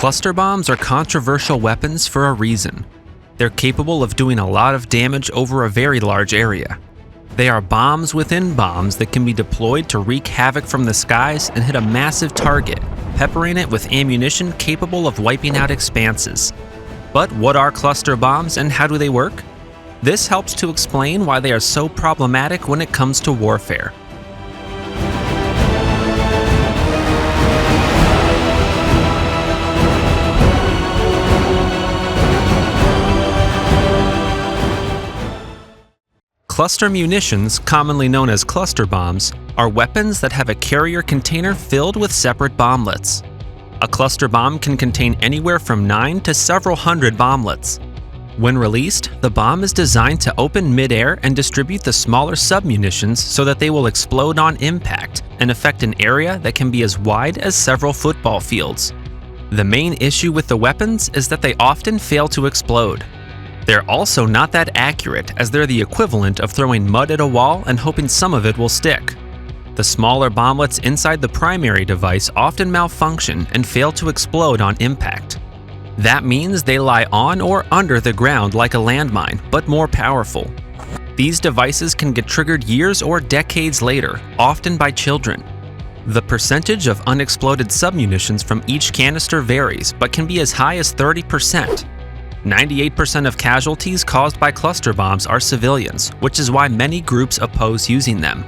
Cluster bombs are controversial weapons for a reason. They're capable of doing a lot of damage over a very large area. They are bombs within bombs that can be deployed to wreak havoc from the skies and hit a massive target, peppering it with ammunition capable of wiping out expanses. But what are cluster bombs and how do they work? This helps to explain why they are so problematic when it comes to warfare. Cluster munitions, commonly known as cluster bombs, are weapons that have a carrier container filled with separate bomblets. A cluster bomb can contain anywhere from 9 to several hundred bomblets. When released, the bomb is designed to open mid-air and distribute the smaller submunitions so that they will explode on impact and affect an area that can be as wide as several football fields. The main issue with the weapons is that they often fail to explode. They're also not that accurate, as they're the equivalent of throwing mud at a wall and hoping some of it will stick. The smaller bomblets inside the primary device often malfunction and fail to explode on impact. That means they lie on or under the ground like a landmine, but more powerful. These devices can get triggered years or decades later, often by children. The percentage of unexploded submunitions from each canister varies, but can be as high as 30%. 98% of casualties caused by cluster bombs are civilians, which is why many groups oppose using them.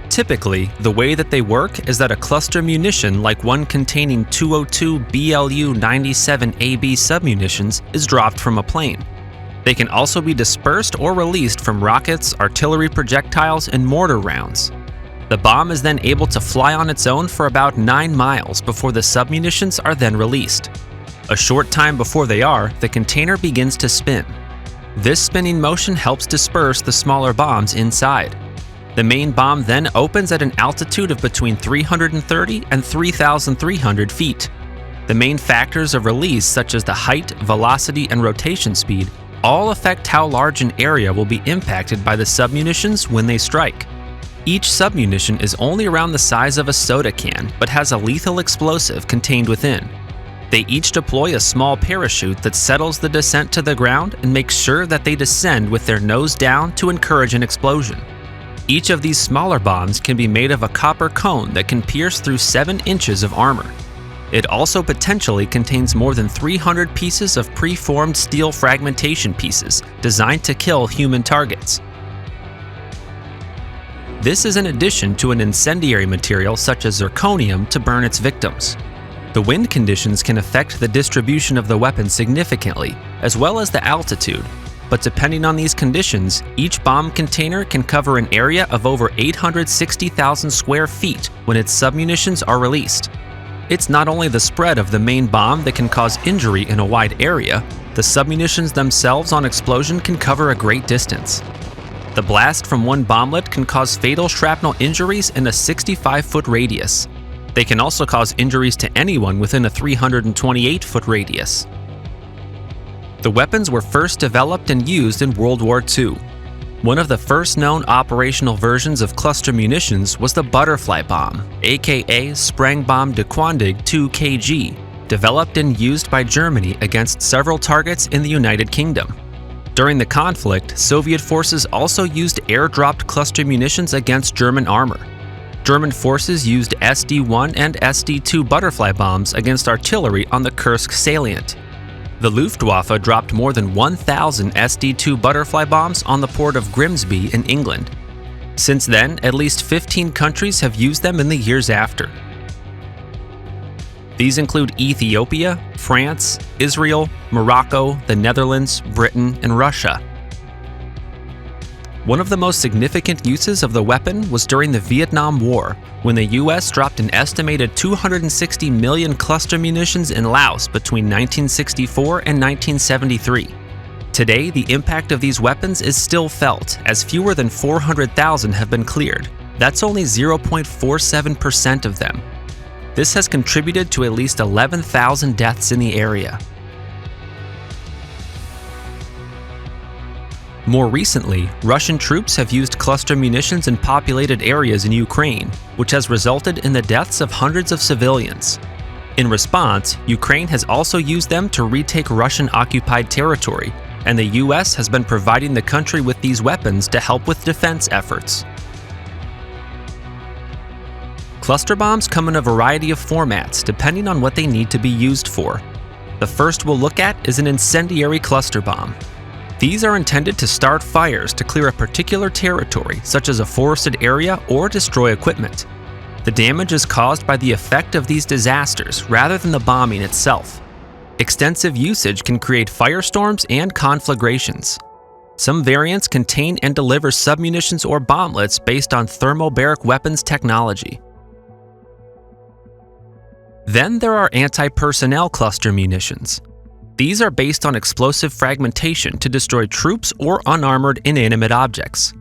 Typically, the way that they work is that a cluster munition like one containing 202 BLU-97AB submunitions is dropped from a plane. They can also be dispersed or released from rockets, artillery projectiles, and mortar rounds. The bomb is then able to fly on its own for about 9 miles before the submunitions are then released. A short time before they are, the container begins to spin. This spinning motion helps disperse the smaller bombs inside. The main bomb then opens at an altitude of between 330 and 3,300 feet. The main factors of release, such as the height, velocity, and rotation speed, all affect how large an area will be impacted by the submunitions when they strike. Each submunition is only around the size of a soda can, but has a lethal explosive contained within. They each deploy a small parachute that settles the descent to the ground and makes sure that they descend with their nose down to encourage an explosion. Each of these smaller bombs can be made of a copper cone that can pierce through 7 inches of armor. It also potentially contains more than 300 pieces of pre-formed steel fragmentation pieces designed to kill human targets. This is in addition to an incendiary material such as zirconium to burn its victims. The wind conditions can affect the distribution of the weapon significantly, as well as the altitude, but depending on these conditions, each bomb container can cover an area of over 860,000 square feet when its submunitions are released. It's not only the spread of the main bomb that can cause injury in a wide area, the submunitions themselves on explosion can cover a great distance. The blast from one bomblet can cause fatal shrapnel injuries in a 65-foot radius. They can also cause injuries to anyone within a 328-foot radius. The weapons were first developed and used in World War II. One of the first known operational versions of cluster munitions was the butterfly bomb, aka Sprengbom Dequandig 2 kg, developed and used by Germany against several targets in the United Kingdom. During the conflict, Soviet forces also used air-dropped cluster munitions against German armor. German forces used SD-1 and SD-2 butterfly bombs against artillery on the Kursk salient. The Luftwaffe dropped more than 1,000 SD-2 butterfly bombs on the port of Grimsby in England. Since then, at least 15 countries have used them in the years after. These include Ethiopia, France, Israel, Morocco, the Netherlands, Britain, and Russia. One of the most significant uses of the weapon was during the Vietnam War, when the US dropped an estimated 260 million cluster munitions in Laos between 1964 and 1973. Today, the impact of these weapons is still felt, as fewer than 400,000 have been cleared. That's only 0.47% of them. This has contributed to at least 11,000 deaths in the area. More recently, Russian troops have used cluster munitions in populated areas in Ukraine, which has resulted in the deaths of hundreds of civilians. In response, Ukraine has also used them to retake Russian-occupied territory, and the US has been providing the country with these weapons to help with defense efforts. Cluster bombs come in a variety of formats depending on what they need to be used for. The first we'll look at is an incendiary cluster bomb. These are intended to start fires to clear a particular territory, such as a forested area, or destroy equipment. The damage is caused by the effect of these disasters rather than the bombing itself. Extensive usage can create firestorms and conflagrations. Some variants contain and deliver submunitions or bomblets based on thermobaric weapons technology. Then there are anti-personnel cluster munitions. These are based on explosive fragmentation to destroy troops or unarmored inanimate objects.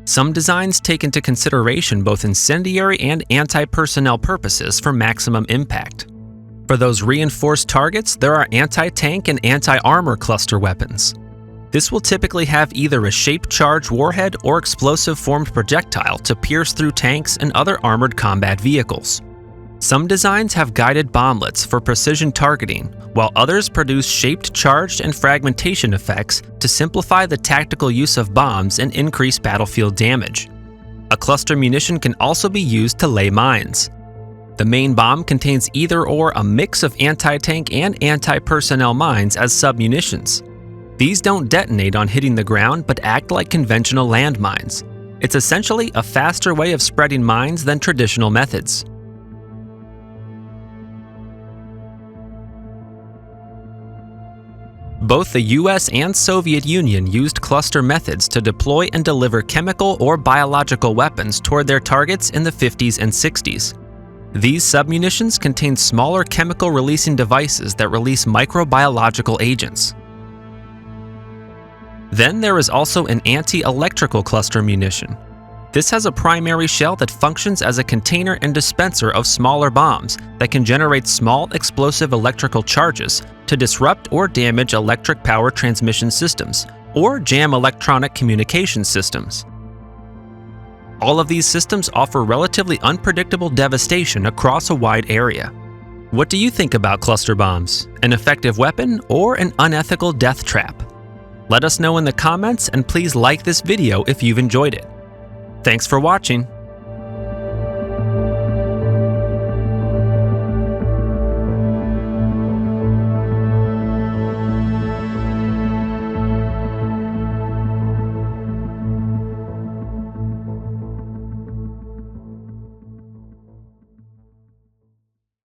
Some designs take into consideration both incendiary and anti-personnel purposes for maximum impact. For those reinforced targets, there are anti-tank and anti-armor cluster weapons. This will typically have either a shape-charged warhead or explosive-formed projectile to pierce through tanks and other armored combat vehicles. Some designs have guided bomblets for precision targeting, while others produce shaped, charged, and fragmentation effects to simplify the tactical use of bombs and increase battlefield damage. A cluster munition can also be used to lay mines. The main bomb contains either or a mix of anti-tank and anti-personnel mines as submunitions. These don't detonate on hitting the ground but act like conventional landmines. It's essentially a faster way of spreading mines than traditional methods. Both the US and Soviet Union used cluster methods to deploy and deliver chemical or biological weapons toward their targets in the 50s and 60s. These submunitions contain smaller chemical-releasing devices that release microbiological agents. Then there is also an anti-electrical cluster munition. This has a primary shell that functions as a container and dispenser of smaller bombs that can generate small explosive electrical charges to disrupt or damage electric power transmission systems, or jam electronic communication systems. All of these systems offer relatively unpredictable devastation across a wide area. What do you think about cluster bombs? An effective weapon or an unethical death trap? Let us know in the comments, and please like this video if you've enjoyed it. Thanks for watching.